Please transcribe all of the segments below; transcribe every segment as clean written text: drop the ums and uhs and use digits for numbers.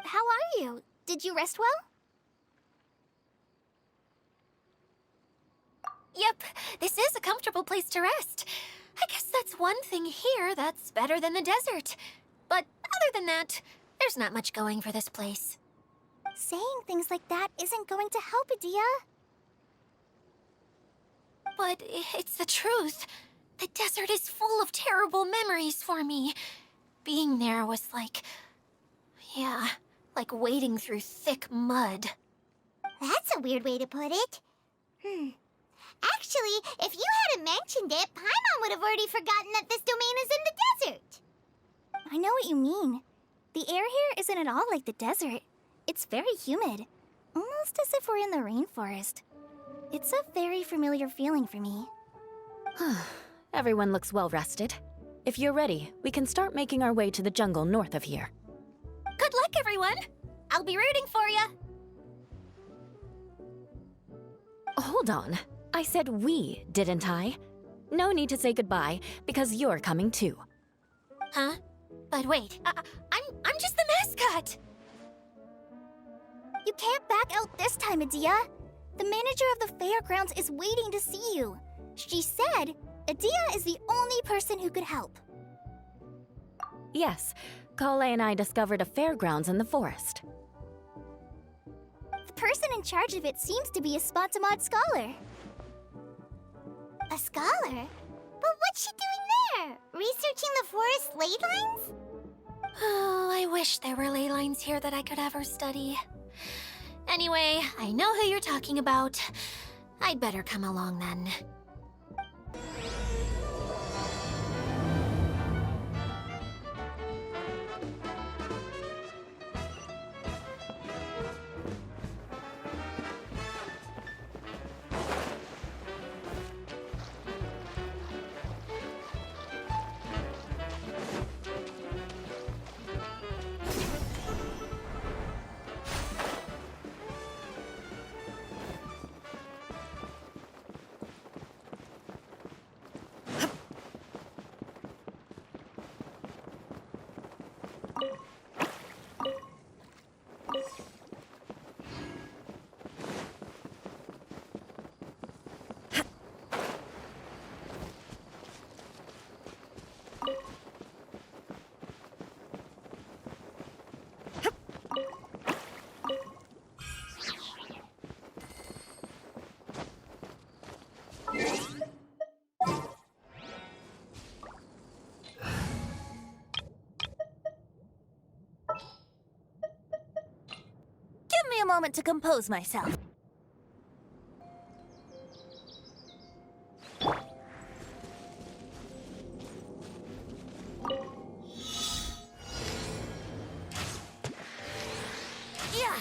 how are you? Did you rest well? Yep, this is a comfortable place to rest. I guess that's one thing here that's better than the desert. But other than that, there's not much going for this place. Saying things like that isn't going to help, Adia. But it's the truth. The desert is full of terrible memories for me. Being there was like... yeah, like wading through thick mud. That's a weird way to put it. Actually, if you hadn't mentioned it, Paimon would have already forgotten that this domain is in the desert. I know what you mean. The air here isn't at all like the desert. It's very humid. Almost as if we're in the rainforest. It's a very familiar feeling for me. Everyone looks well rested. If you're ready, we can start making our way to the jungle north of here. Good luck, everyone! I'll be rooting for you! Hold on. I said we, didn't I? No need to say goodbye, because you're coming too. Huh? But wait, I'm just the mascot! You can't back out this time, Adia. The manager of the fairgrounds is waiting to see you. She said Adia is the only person who could help. Yes, Kale and I discovered a fairgrounds in the forest. The person in charge of it seems to be a Spontamod scholar. A scholar? But what's she doing there? Researching the forest ley lines? Oh, I wish there were ley lines here that I could ever study. Anyway, I know who you're talking about. I'd better come along then. Give me a moment to compose myself. Yeah!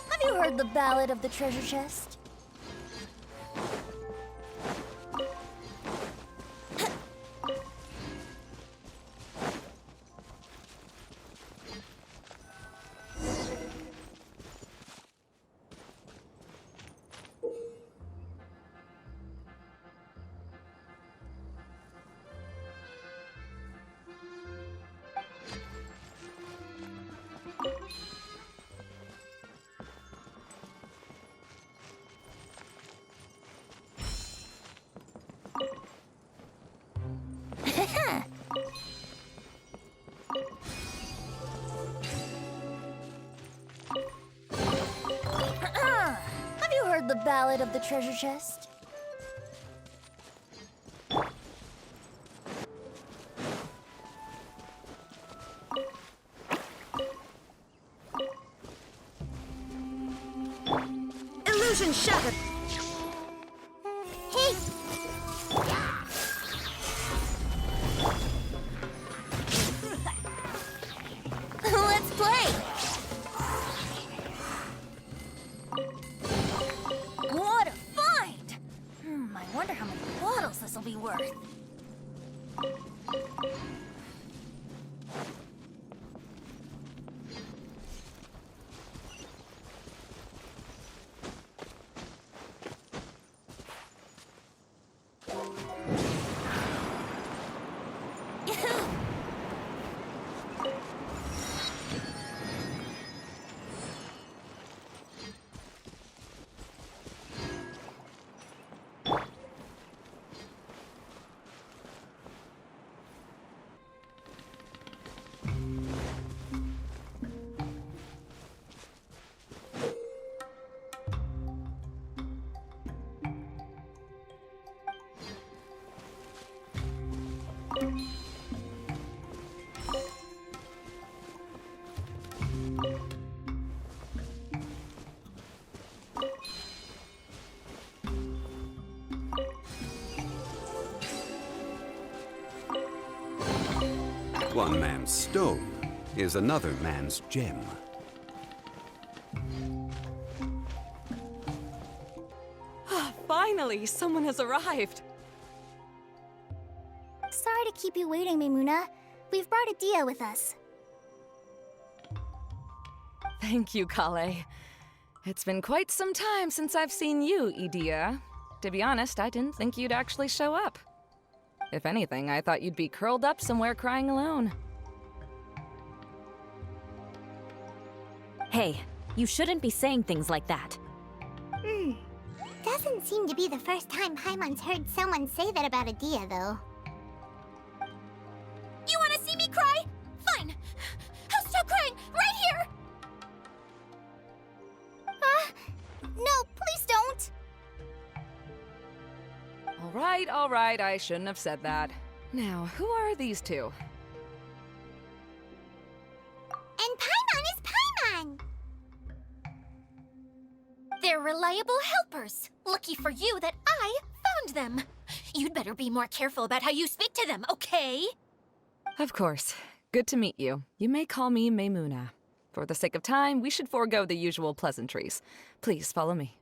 Have you heard the ballad of the treasure chest? ballad of the treasure chest? Illusion shattered! Hey! Let's play! What a find! I wonder how many bottles this'll be worth. One man's stone is another man's gem. Finally, someone has arrived. Sorry to keep you waiting, Maimuna. We've brought Adia with us. Thank you, Kale. It's been quite some time since I've seen you, Idia. To be honest, I didn't think you'd actually show up. If anything, I thought you'd be curled up somewhere crying alone. Hey, you shouldn't be saying things like that. Doesn't seem to be the first time Paimon's heard someone say that about Adia, though. You want to see me cry? Fine. I'll stop crying right here. No, please don't! All right, I shouldn't have said that. Now, who are these two? And Paimon is Paimon! They're reliable helpers. Lucky for you that I found them. You'd better be more careful about how you speak to them, okay? Of course. Good to meet you. You may call me Maimuna. For the sake of time, we should forego the usual pleasantries. Please follow me.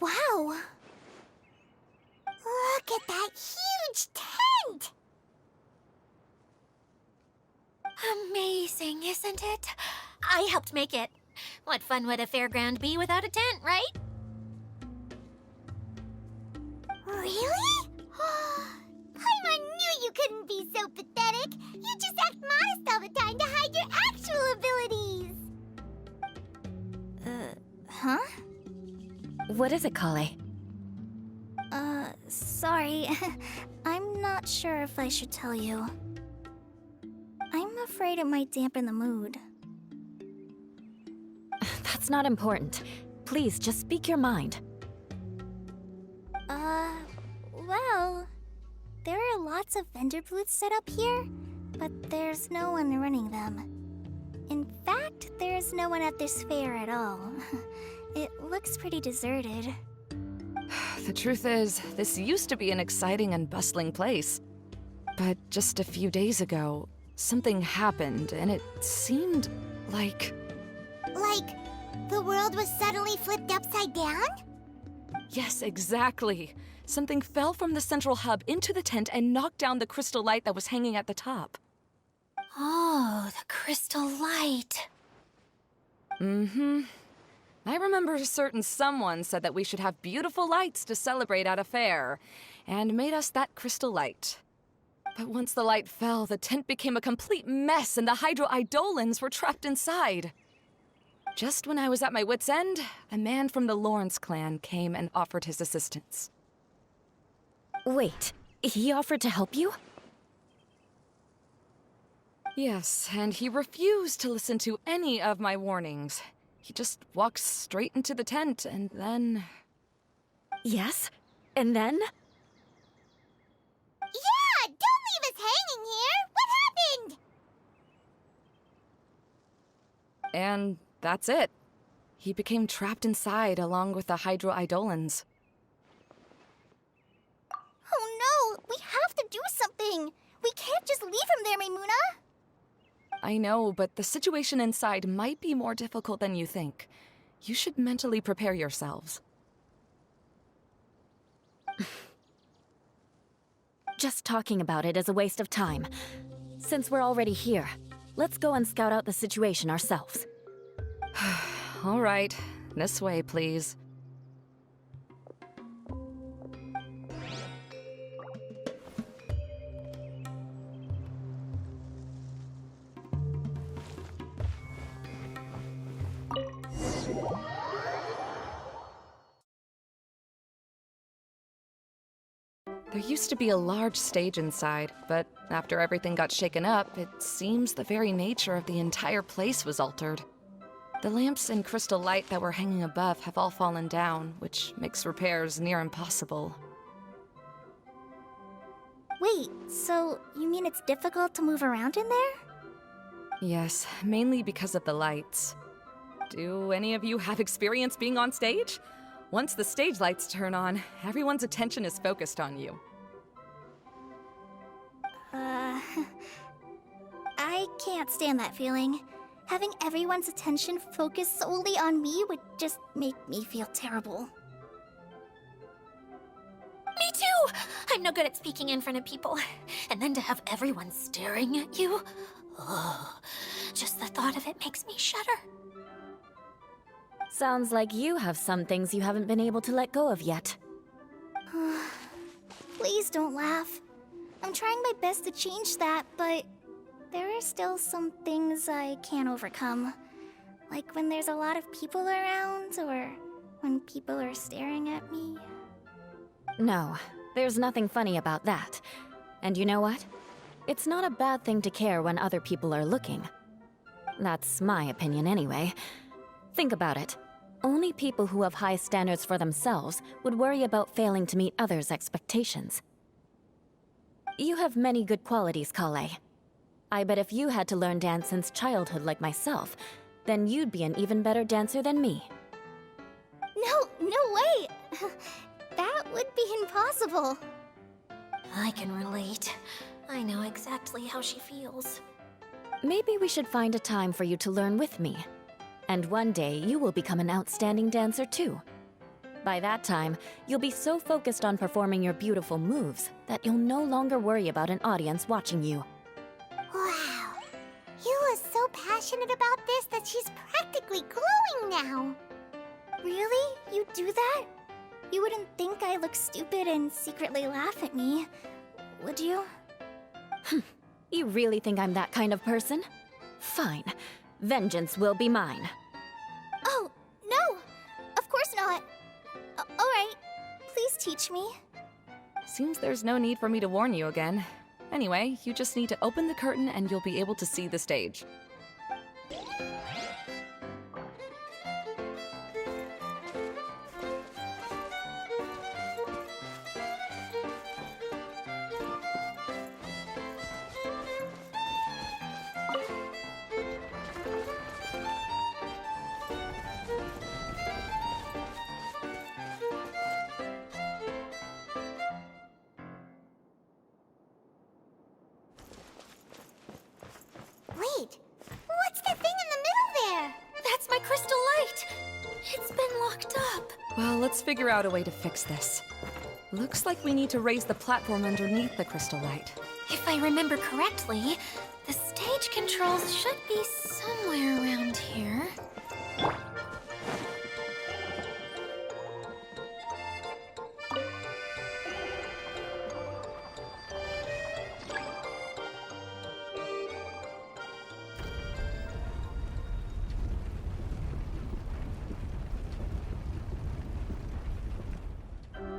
Wow! Look at that huge tent! Amazing, isn't it? I helped make it. What fun would a fairground be without a tent, right? Really? Paimon knew you couldn't be so pathetic! You just act modest all the time to hide your actual abilities! Huh? What is it, Kale? Sorry. I'm not sure if I should tell you. I'm afraid it might dampen the mood. That's not important. Please, just speak your mind. Well, there are lots of vendor booths set up here, but there's no one running them. In fact, there's no one at this fair at all. It looks pretty deserted. The truth is, this used to be an exciting and bustling place. But just a few days ago, something happened, and it seemed like... Like, the world was suddenly flipped upside down? Yes, exactly. Something fell from the central hub into the tent and knocked down the crystal light that was hanging at the top. Oh, the crystal light. Mm-hmm. I remember a certain someone said that we should have beautiful lights to celebrate at a fair, and made us that crystal light. But once the light fell, the tent became a complete mess and the Hydro Eidolons were trapped inside. Just when I was at my wit's end, a man from the Lawrence clan came and offered his assistance. Wait, he offered to help you? Yes, and he refused to listen to any of my warnings. He just walked straight into the tent, and then... Yes? And then? Yeah! Don't leave us hanging here! What happened? And that's it. He became trapped inside along with the Hydro Eidolons. Oh no! We have to do something! We can't just leave him there, Maimuna! I know, but the situation inside might be more difficult than you think. You should mentally prepare yourselves. Just talking about it is a waste of time. Since we're already here, let's go and scout out the situation ourselves. All right, this way, please. There used to be a large stage inside, but after everything got shaken up, it seems the very nature of the entire place was altered. The lamps and crystal light that were hanging above have all fallen down, which makes repairs near impossible. Wait, so you mean it's difficult to move around in there? Yes, mainly because of the lights. Do any of you have experience being on stage? Once the stage lights turn on, everyone's attention is focused on you. I can't stand that feeling. Having everyone's attention focused solely on me would just make me feel terrible. Me too! I'm no good at speaking in front of people. And then to have everyone staring at you. Oh, just the thought of it makes me shudder. Sounds like you have some things you haven't been able to let go of yet. Please don't laugh. I'm trying my best to change that, but there are still some things I can't overcome. Like when there's a lot of people around, or when people are staring at me. No, there's nothing funny about that. And you know what? It's not a bad thing to care when other people are looking. That's my opinion anyway. Think about it. Only people who have high standards for themselves would worry about failing to meet others' expectations. You have many good qualities, Kale. I bet if you had to learn dance since childhood like myself, then you'd be an even better dancer than me. No way! That would be impossible. I can relate. I know exactly how she feels. Maybe we should find a time for you to learn with me. And one day, you will become an outstanding dancer too. By that time, you'll be so focused on performing your beautiful moves that you'll no longer worry about an audience watching you. Wow. You are so passionate about this that she's practically glowing now. Really? You do that? You wouldn't think I look stupid and secretly laugh at me, would you? You really think I'm that kind of person? Fine. Vengeance will be mine. Oh, no! Of course not. Alright, please teach me. Seems there's no need for me to warn you again. Anyway, you just need to open the curtain and you'll be able to see the stage. been locked up. Well, let's figure out a way to fix this. Looks like we need to raise the platform underneath the crystal light. If I remember correctly, the stage controls should be somewhere around here.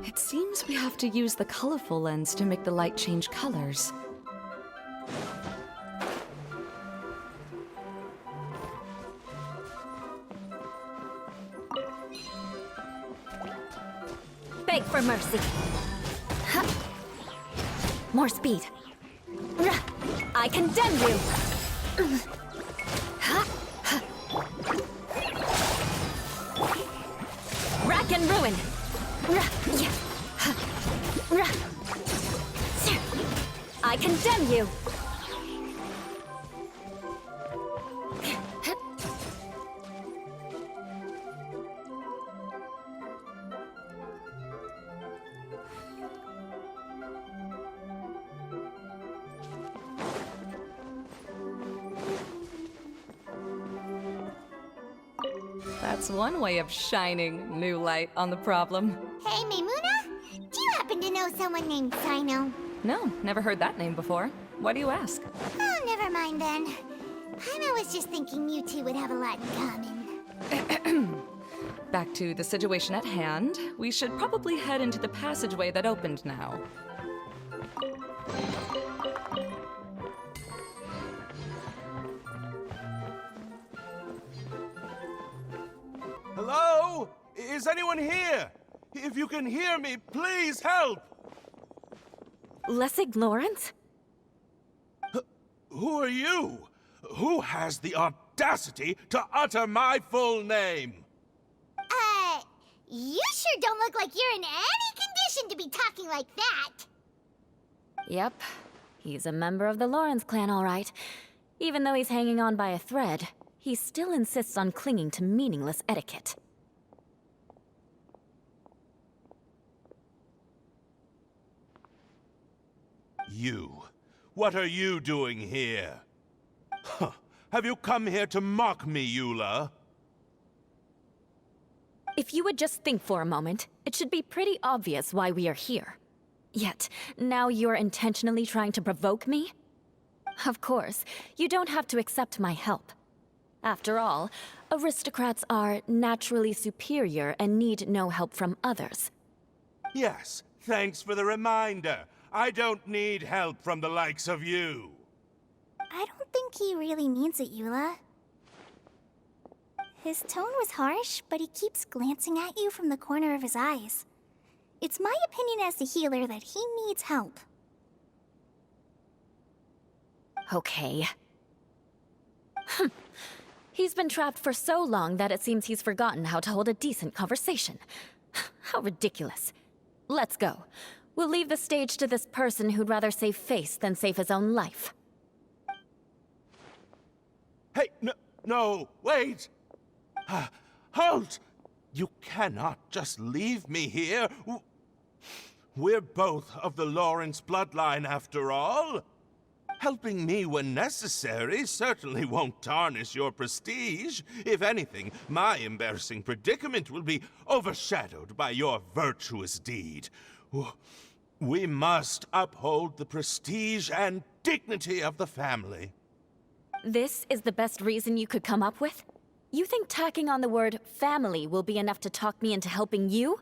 It seems we have to use the colorful lens to make the light change colors. Beg for mercy. Ha. More speed. Rah. I condemn you. Ha. Ha. Rack and ruin. Rah. Yeah. Ha. Rah. Sir. I condemn you. That's one way of shining new light on the problem. Hey, Maymuna? Do you happen to know someone named Sino? No, never heard that name before. Why do you ask? Oh, never mind then. I was just thinking you two would have a lot in common. Back to the situation at hand. We should probably head into the passageway that opened now. Hello? Is anyone here? If you can hear me, please help! Lessig Lawrence? Who are you? Who has the audacity to utter my full name? You sure don't look like you're in any condition to be talking like that. Yep. He's a member of the Lawrence clan, all right. Even though he's hanging on by a thread, he still insists on clinging to meaningless etiquette. You. What are you doing here? Huh. Have you come here to mock me, Eula? If you would just think for a moment, it should be pretty obvious why we are here. Yet, now you're intentionally trying to provoke me? Of course, you don't have to accept my help. After all, aristocrats are naturally superior and need no help from others. Yes, thanks for the reminder. I don't need help from the likes of you. I don't think he really means it, Eula. His tone was harsh, but he keeps glancing at you from the corner of his eyes. It's my opinion as the healer that he needs help. Okay. He's been trapped for so long that it seems he's forgotten how to hold a decent conversation. How ridiculous. Let's go. We'll leave the stage to this person who'd rather save face than save his own life. Hey, no, wait! Halt! You cannot just leave me here. We're both of the Lawrence bloodline, after all. Helping me when necessary certainly won't tarnish your prestige. If anything, my embarrassing predicament will be overshadowed by your virtuous deed. We must uphold the prestige and dignity of the family. This is the best reason you could come up with? You think tacking on the word family will be enough to talk me into helping you?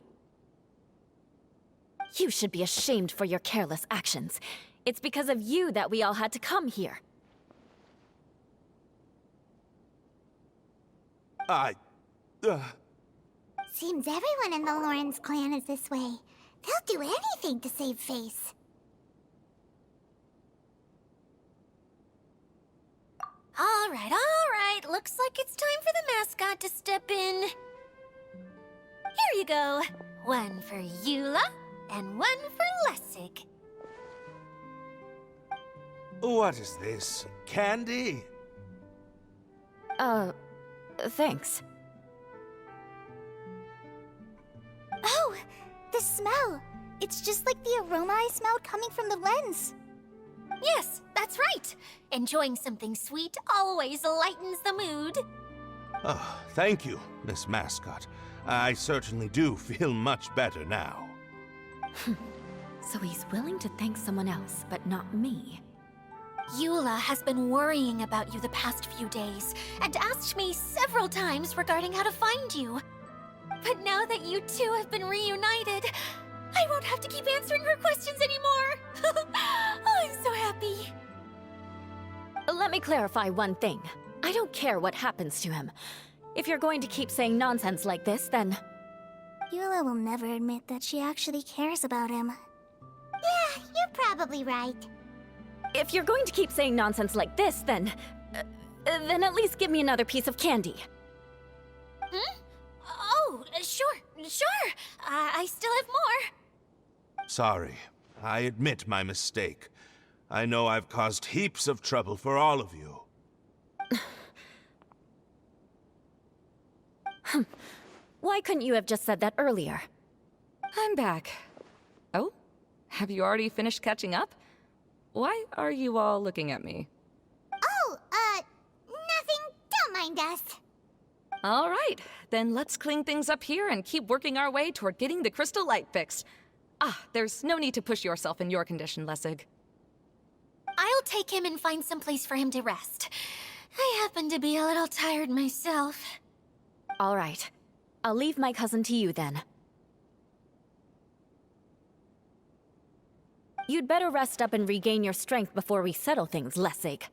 You should be ashamed for your careless actions. It's because of you that we all had to come here. Seems everyone in the Lawrence clan is this way. They'll do anything to save face. All right. Looks like it's time for the mascot to step in. Here you go. One for Eula, and one for Lessig. What is this? Candy? Thanks. Oh, the smell! It's just like the aroma I smelled coming from the lens. Yes, that's right. Enjoying something sweet always lightens the mood. Oh, thank you, Miss Mascot. I certainly do feel much better now. So he's willing to thank someone else, but not me. Eula has been worrying about you the past few days and asked me several times regarding how to find you. But now that you two have been reunited, I won't have to keep answering her questions anymore. Oh, I'm so happy. Let me clarify one thing. I don't care what happens to him. If you're going to keep saying nonsense like this, then... Eula will never admit that she actually cares about him. Yeah, you're probably right. If you're going to keep saying nonsense like this, then at least give me another piece of candy. Hmm? Oh, sure. I still have more. Sorry, I admit my mistake. I know I've caused heaps of trouble for all of you. Why couldn't you have just said that earlier? I'm back. Oh? Have you already finished catching up? Why are you all looking at me? Oh, nothing. Don't mind us. All right, then let's clean things up here and keep working our way toward getting the crystal light fixed. There's no need to push yourself in your condition, Lessig. I'll take him and find some place for him to rest. I happen to be a little tired myself. All right. I'll leave my cousin to you then. You'd better rest up and regain your strength before we settle things, Lessig.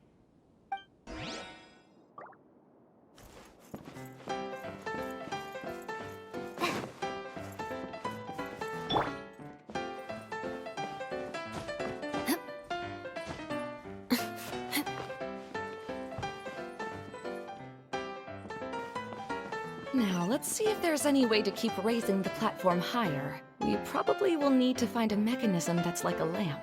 Now, let's see if there's any way to keep raising the platform higher. We probably will need to find a mechanism that's like a lamp.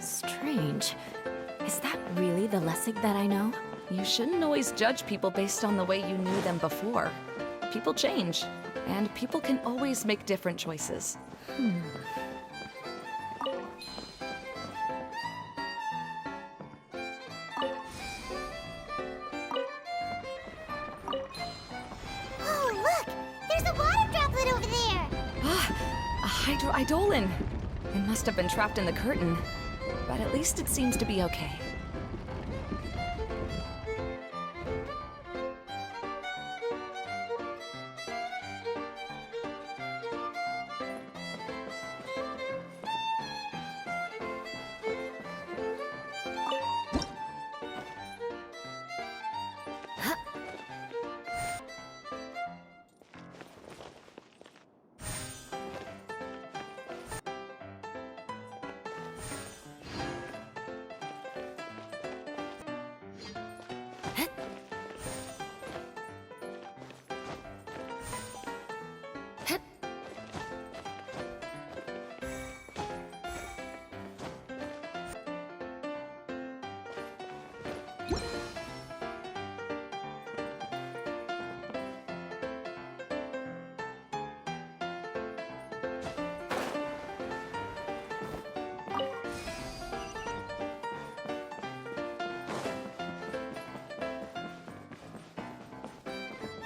Strange. Is that really the Lessig that I know? You shouldn't always judge people based on the way you knew them before. People change, and people can always make different choices. Oh, look! There's a water droplet over there! A Hydro Eidolon! It must have been trapped in the curtain, but at least it seems to be okay.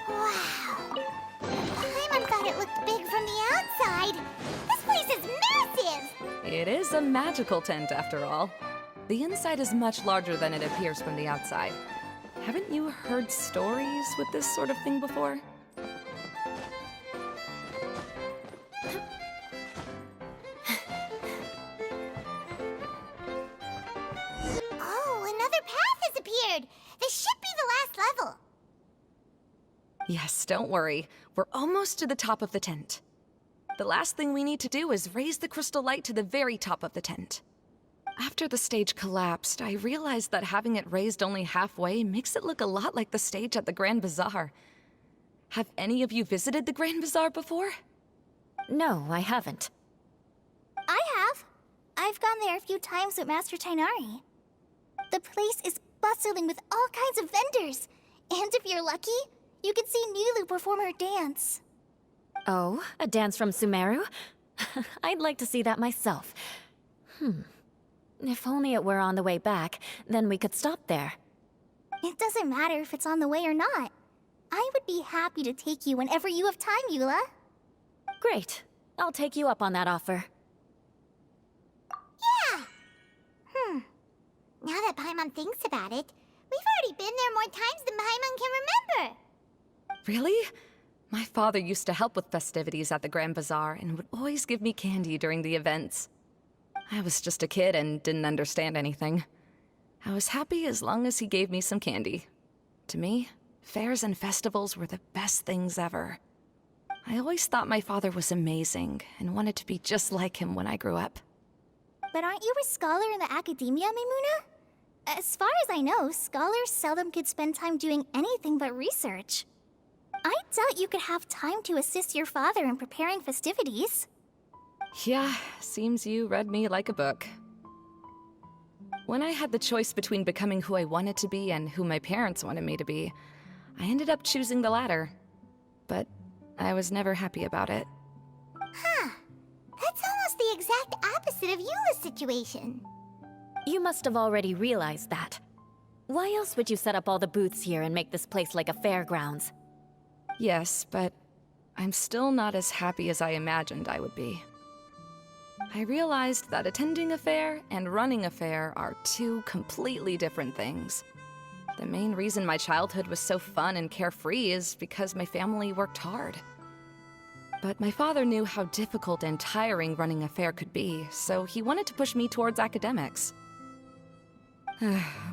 Wow. Paimon thought it looked big from the outside. This place is massive! It is a magical tent, after all. The inside is much larger than it appears from the outside. Haven't you heard stories with this sort of thing before? Oh, another path has appeared! This should be the last level. Yes, don't worry. We're almost to the top of the tent. The last thing we need to do is raise the crystal light to the very top of the tent. After the stage collapsed, I realized that having it raised only halfway makes it look a lot like the stage at the Grand Bazaar. Have any of you visited the Grand Bazaar before? No, I haven't. I have. I've gone there a few times with Master Tainari. The place is bustling with all kinds of vendors. And if you're lucky, you can see Nilu perform her dance. Oh, a dance from Sumeru? I'd like to see that myself. If only it were on the way back, then we could stop there. It doesn't matter if it's on the way or not. I would be happy to take you whenever you have time, Eula. Great. I'll take you up on that offer. Yeah! Now that Paimon thinks about it, we've already been there more times than Paimon can remember. Really? My father used to help with festivities at the Grand Bazaar and would always give me candy during the events. I was just a kid and didn't understand anything. I was happy as long as he gave me some candy. To me, fairs and festivals were the best things ever. I always thought my father was amazing and wanted to be just like him when I grew up. But aren't you a scholar in the academia, Maimuna? As far as I know, scholars seldom could spend time doing anything but research. I doubt you could have time to assist your father in preparing festivities. Yeah, seems you read me like a book. When I had the choice between becoming who I wanted to be and who my parents wanted me to be, I ended up choosing the latter. But I was never happy about it. Huh. That's almost the exact opposite of Eula's situation. You must have already realized that. Why else would you set up all the booths here and make this place like a fairgrounds? Yes, but I'm still not as happy as I imagined I would be. I realized that attending a fair and running a fair are two completely different things. The main reason my childhood was so fun and carefree is because my family worked hard. But my father knew how difficult and tiring running a fair could be, so he wanted to push me towards academics.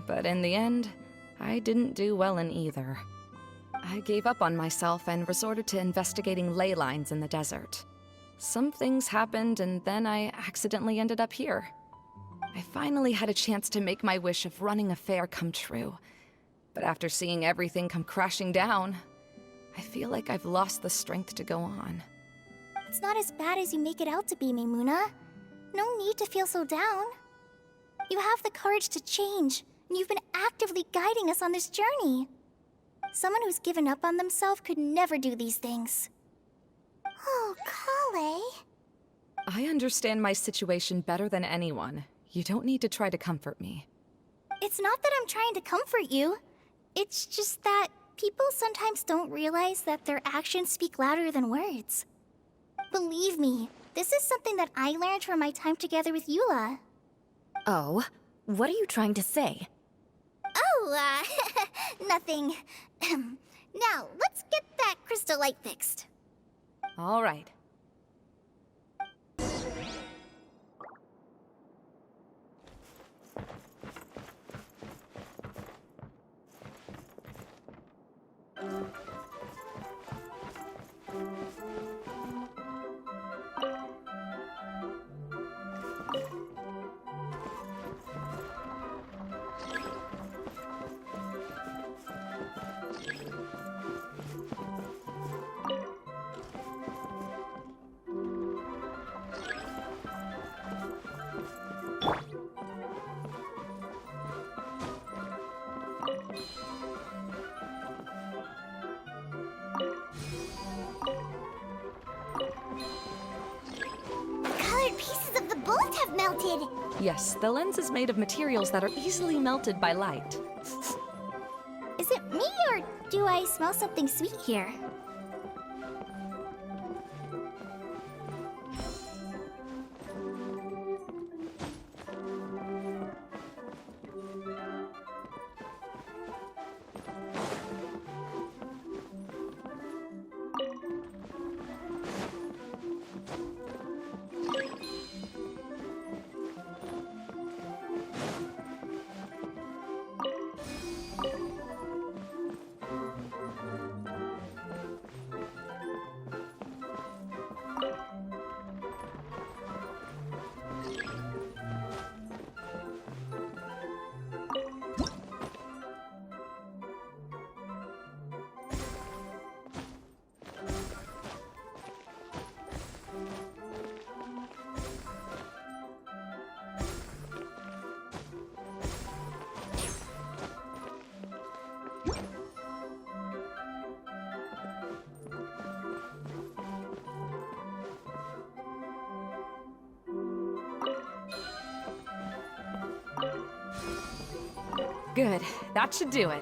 But in the end, I didn't do well in either. I gave up on myself and resorted to investigating ley lines in the desert. Some things happened, and then I accidentally ended up here. I finally had a chance to make my wish of running a fair come true. But after seeing everything come crashing down, I feel like I've lost the strength to go on. It's not as bad as you make it out to be, Maimuna. No need to feel so down. You have the courage to change, and you've been actively guiding us on this journey. Someone who's given up on themselves could never do these things. Oh, Kale. I understand my situation better than anyone. You don't need to try to comfort me. It's not that I'm trying to comfort you. It's just that people sometimes don't realize that their actions speak louder than words. Believe me, this is something that I learned from my time together with Eula. Oh, what are you trying to say? Oh, nothing. Now, let's get that crystal light fixed. All right. Melted. Yes, the lens is made of materials that are easily melted by light. Is it me, or do I smell something sweet here? Good. That should do it.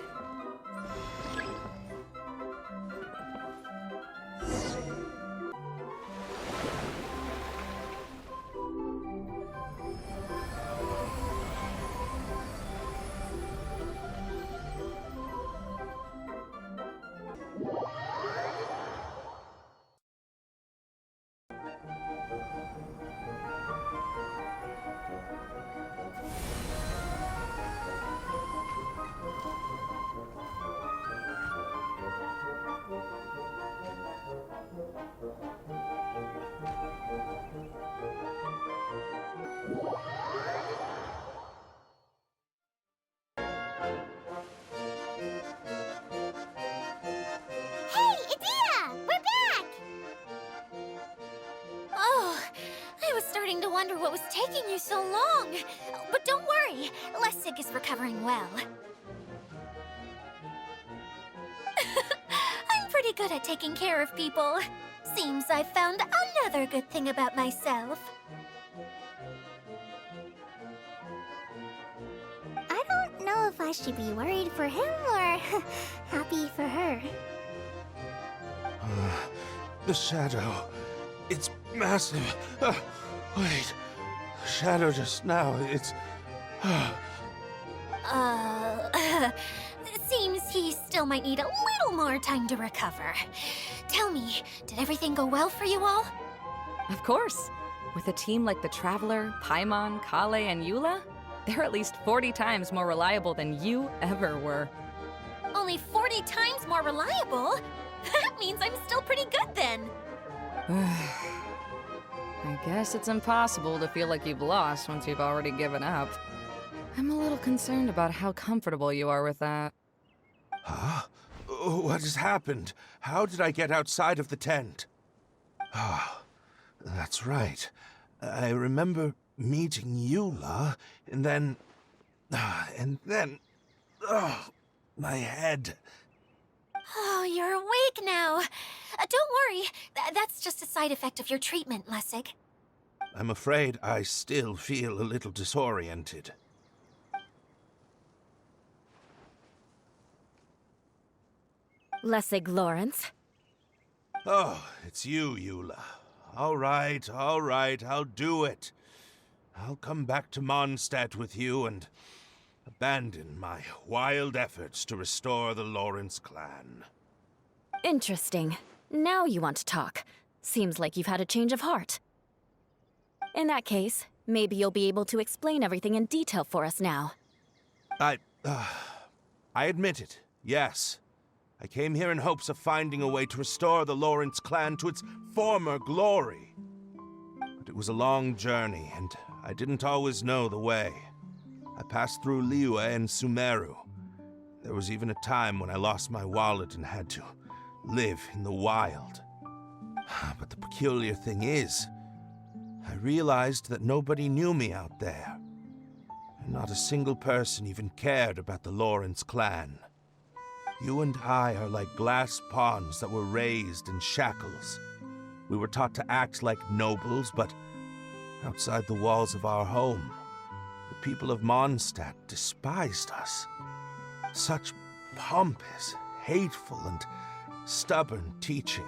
Hey, Idea! We're back! Oh, I was starting to wonder what was taking you so long. But don't worry, Lessig is recovering well. I'm pretty good at taking care of people. Seems I've found another good thing about myself. I don't know if I should be worried for him or happy for her. The shadow. It's massive. Wait. The shadow just now. It's. Seems he still might need a little more time to recover. Tell me, did everything go well for you all? Of course. With a team like the Traveler, Paimon, Kale, and Eula, they're at least 40 times more reliable than you ever were. Only 40 times more reliable? That means I'm still pretty good then. I guess it's impossible to feel like you've lost once you've already given up. I'm a little concerned about how comfortable you are with that. Huh? What has happened? How did I get outside of the tent? Ah, that's right. I remember meeting Eula, and then... my head. Oh, you're awake now. Don't worry, that's just a side effect of your treatment, Lessig. I'm afraid I still feel a little disoriented. Lessig Lawrence. Oh, it's you, Eula. All right, I'll do it. I'll come back to Mondstadt with you and abandon my wild efforts to restore the Lawrence clan. Interesting. Now you want to talk. Seems like you've had a change of heart. In that case, maybe you'll be able to explain everything in detail for us now. I admit it, yes. I came here in hopes of finding a way to restore the Lawrence clan to its former glory. But it was a long journey, and I didn't always know the way. I passed through Liyue and Sumeru. There was even a time when I lost my wallet and had to live in the wild. But the peculiar thing is, I realized that nobody knew me out there. And not a single person even cared about the Lawrence clan. You and I are like glass pawns that were raised in shackles. We were taught to act like nobles, but outside the walls of our home, the people of Mondstadt despised us. Such pompous, hateful, and stubborn teaching.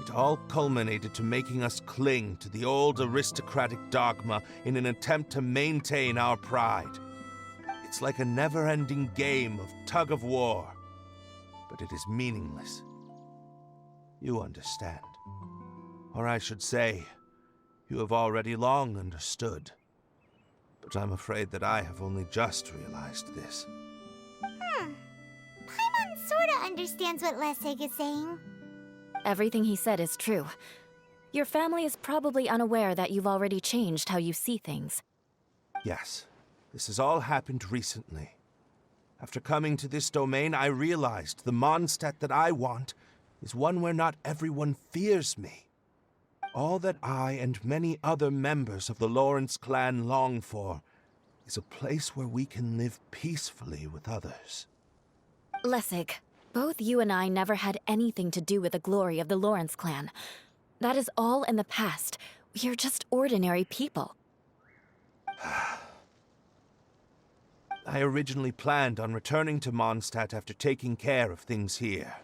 It all culminated to making us cling to the old aristocratic dogma in an attempt to maintain our pride. It's like a never-ending game of tug-of-war, but it is meaningless. You understand. Or I should say, you have already long understood. But I'm afraid that I have only just realized this. Paimon sorta understands what Lessig is saying. Everything he said is true. Your family is probably unaware that you've already changed how you see things. Yes, this has all happened recently. After coming to this domain, I realized the Mondstadt that I want is one where not everyone fears me. All that I and many other members of the Lawrence clan long for is a place where we can live peacefully with others. Lessig, both you and I never had anything to do with the glory of the Lawrence clan. That is all in the past. We are just ordinary people. I I originally planned on returning to Mondstadt after taking care of things here.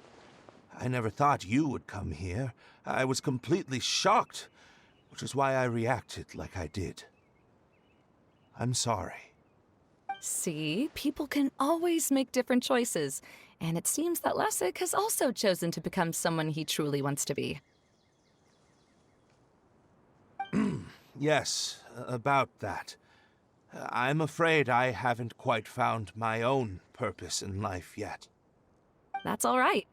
I never thought you would come here. I was completely shocked, which is why I reacted like I did. I'm sorry. See, people can always make different choices, and it seems that Lessig has also chosen to become someone he truly wants to be. Yes, about that. I'm afraid I haven't quite found my own purpose in life yet. That's all right.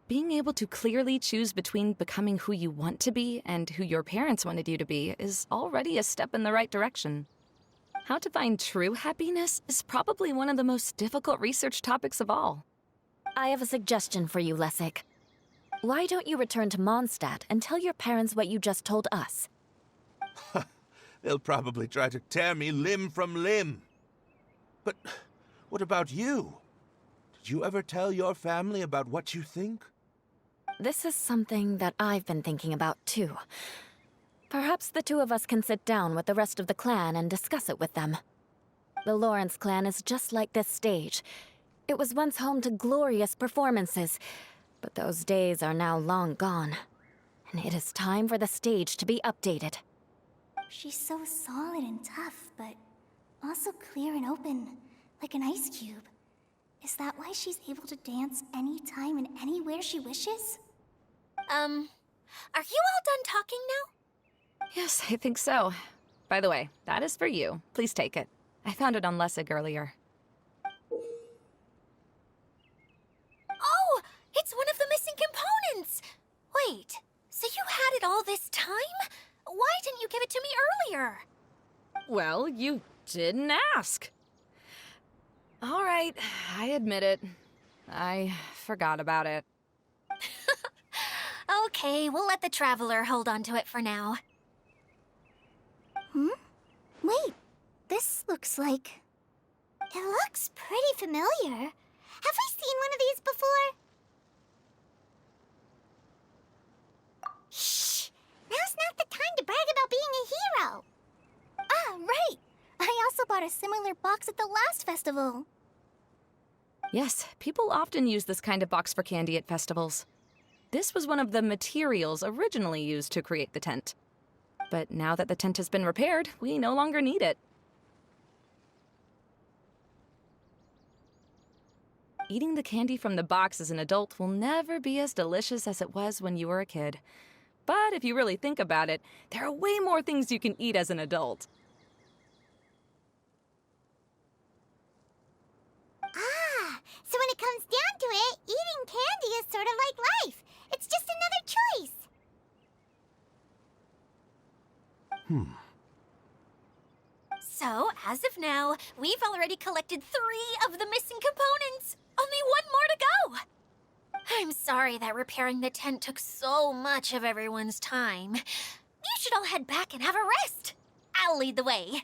Being able to clearly choose between becoming who you want to be and who your parents wanted you to be is already a step in the right direction. How to find true happiness is probably one of the most difficult research topics of all. I have a suggestion for you, Lessig. Why don't you return to Mondstadt and tell your parents what you just told us? They'll probably try to tear me limb from limb. But what about you? Did you ever tell your family about what you think? This is something that I've been thinking about, too. Perhaps the two of us can sit down with the rest of the clan and discuss it with them. The Lawrence clan is just like this stage. It was once home to glorious performances, but those days are now long gone. And it is time for the stage to be updated. She's so solid and tough, but also clear and open, like an ice cube. Is that why she's able to dance anytime and anywhere she wishes? Are you all done talking now? Yes, I think so. By the way, that is for you. Please take it. I found it on Lessig earlier. Oh, it's one of the missing components! Wait, so you had it all this time? Why didn't you give it to me earlier? Well, you didn't ask. All right, I admit it. I forgot about it. Okay, we'll let the Traveler hold on to it for now. Wait, this looks like... It looks pretty familiar. Have we seen one of these before? Shh! Now's not the time to brag about being a hero! Ah, right! I also bought a similar box at the last festival. Yes, people often use this kind of box for candy at festivals. This was one of the materials originally used to create the tent. But now that the tent has been repaired, we no longer need it. Eating the candy from the box as an adult will never be as delicious as it was when you were a kid. But if you really think about it, there are way more things you can eat as an adult. Ah, so when it comes down to it, eating candy is sort of like life. It's just another choice. So, as of now, we've already collected 3 of the missing components. Only 1 more to go. I'm sorry that repairing the tent took so much of everyone's time. You should all head back and have a rest. I'll lead the way.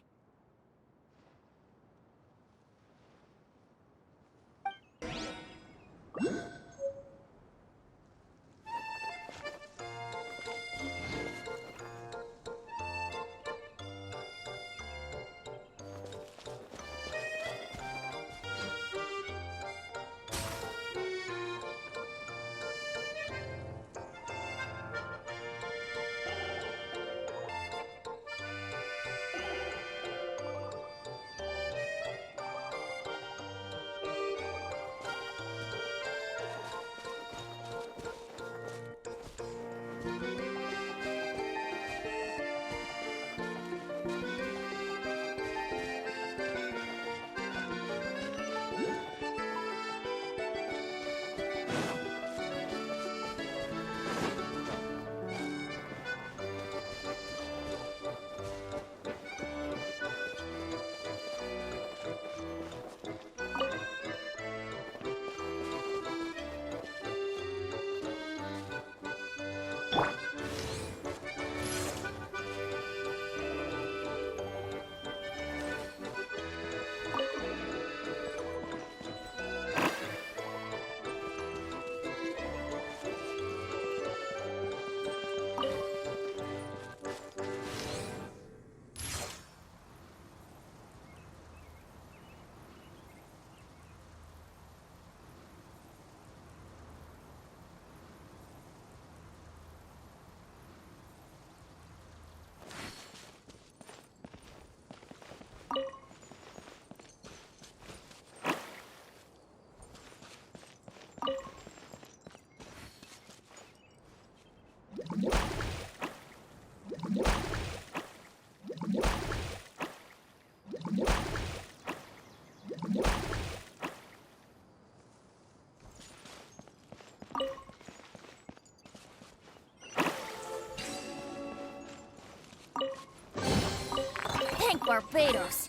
Barbados.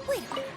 Wait a minute.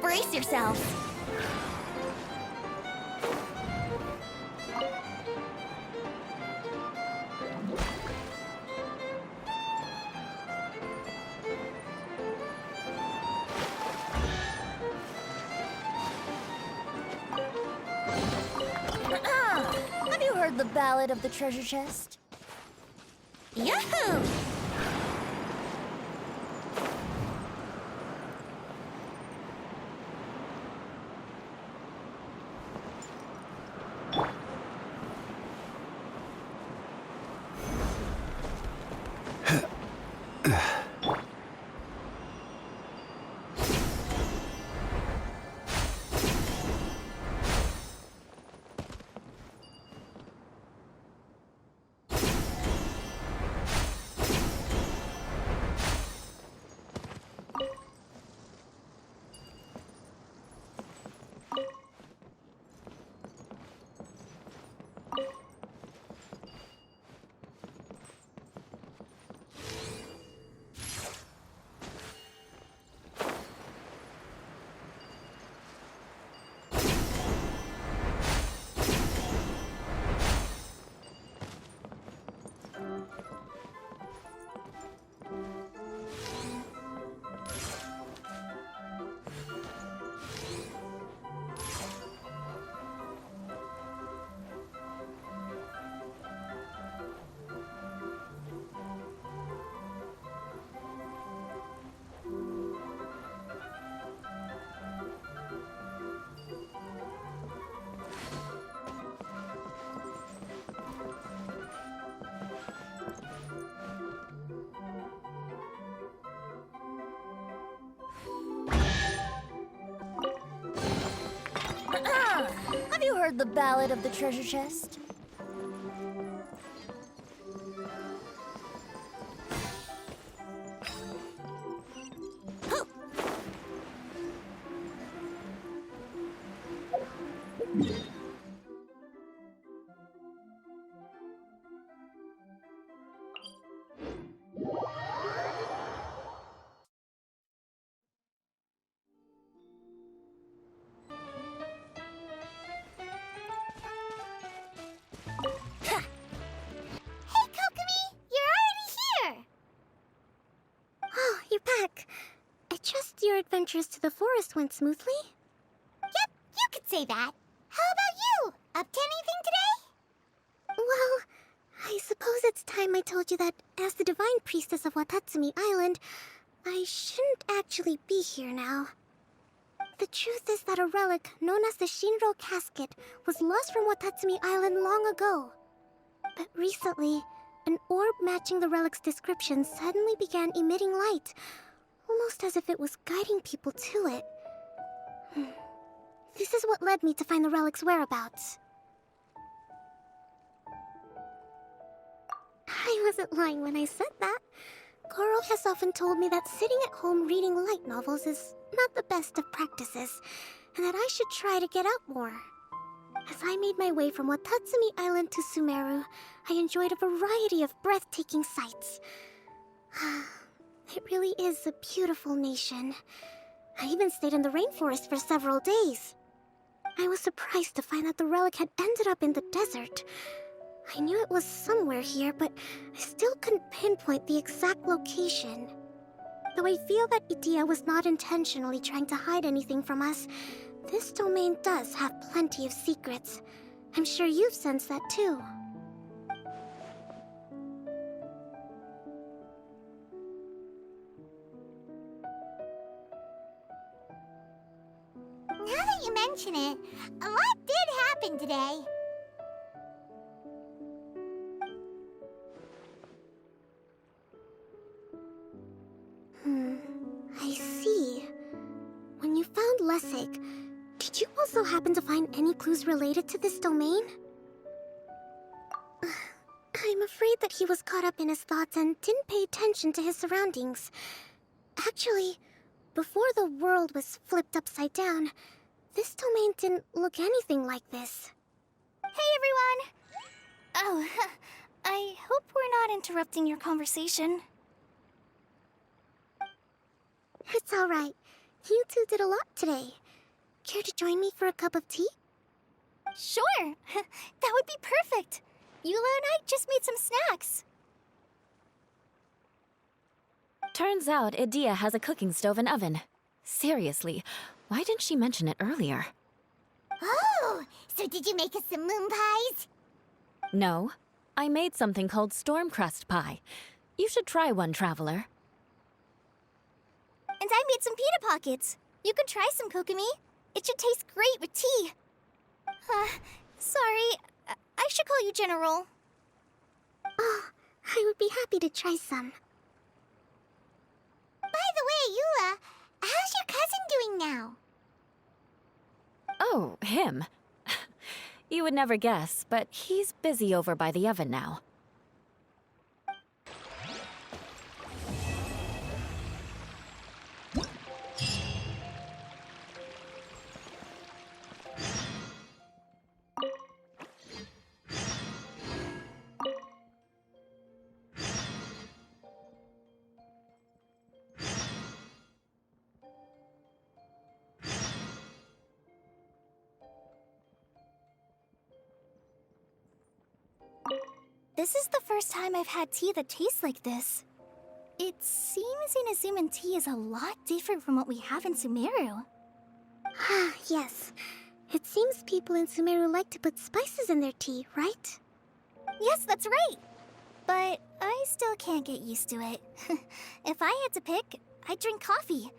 Brace yourselves. Have you heard the ballad of the treasure chest? Yahoo! Have you heard the ballad of the treasure chest? Your adventures to the forest went smoothly? Yep, you could say that. How about you? Up to anything today? Well, I suppose it's time I told you that as the divine priestess of Watatsumi Island, I shouldn't actually be here now. The truth is that a relic known as the Shinro Casket was lost from Watatsumi Island long ago. But recently, an orb matching the relic's description suddenly began emitting light, almost as if it was guiding people to it. This is what led me to find the relic's whereabouts. I wasn't lying when I said that. Goro has often told me that sitting at home reading light novels is not the best of practices, and that I should try to get out more. As I made my way from Watatsumi Island to Sumeru, I enjoyed a variety of breathtaking sights. It really is a beautiful nation. I even stayed in the rainforest for several days. I was surprised to find that the relic had ended up in the desert. I knew it was somewhere here, but I still couldn't pinpoint the exact location. Though I feel that Idea was not intentionally trying to hide anything from us, this domain does have plenty of secrets. I'm sure you've sensed that too. Now that you mention it, a lot did happen today. I see. When you found Lessig, did you also happen to find any clues related to this domain? I'm afraid that he was caught up in his thoughts and didn't pay attention to his surroundings. Actually, before the world was flipped upside down, this domain didn't look anything like this. Hey, everyone! Oh, I hope we're not interrupting your conversation. It's alright. You two did a lot today. Care to join me for a cup of tea? Sure! That would be perfect! Eula and I just made some snacks. Turns out Idea has a cooking stove and oven. Seriously, why didn't she mention it earlier? Oh, so did you make us some moon pies? No, I made something called storm crust pie. You should try one, Traveler. And I made some pita pockets. You can try some, Kokomi. It should taste great with tea. Sorry, I should call you General. Oh, I would be happy to try some. By the way, Eula, how's your cousin doing now? Oh, him. You would never guess, but he's busy over by the oven now. This is the first time I've had tea that tastes like this. It seems Inazuman tea is a lot different from what we have in Sumeru. Ah, yes. It seems people in Sumeru like to put spices in their tea, right? Yes, that's right. But I still can't get used to it. If I had to pick, I'd drink coffee,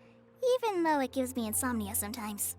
even though it gives me insomnia sometimes.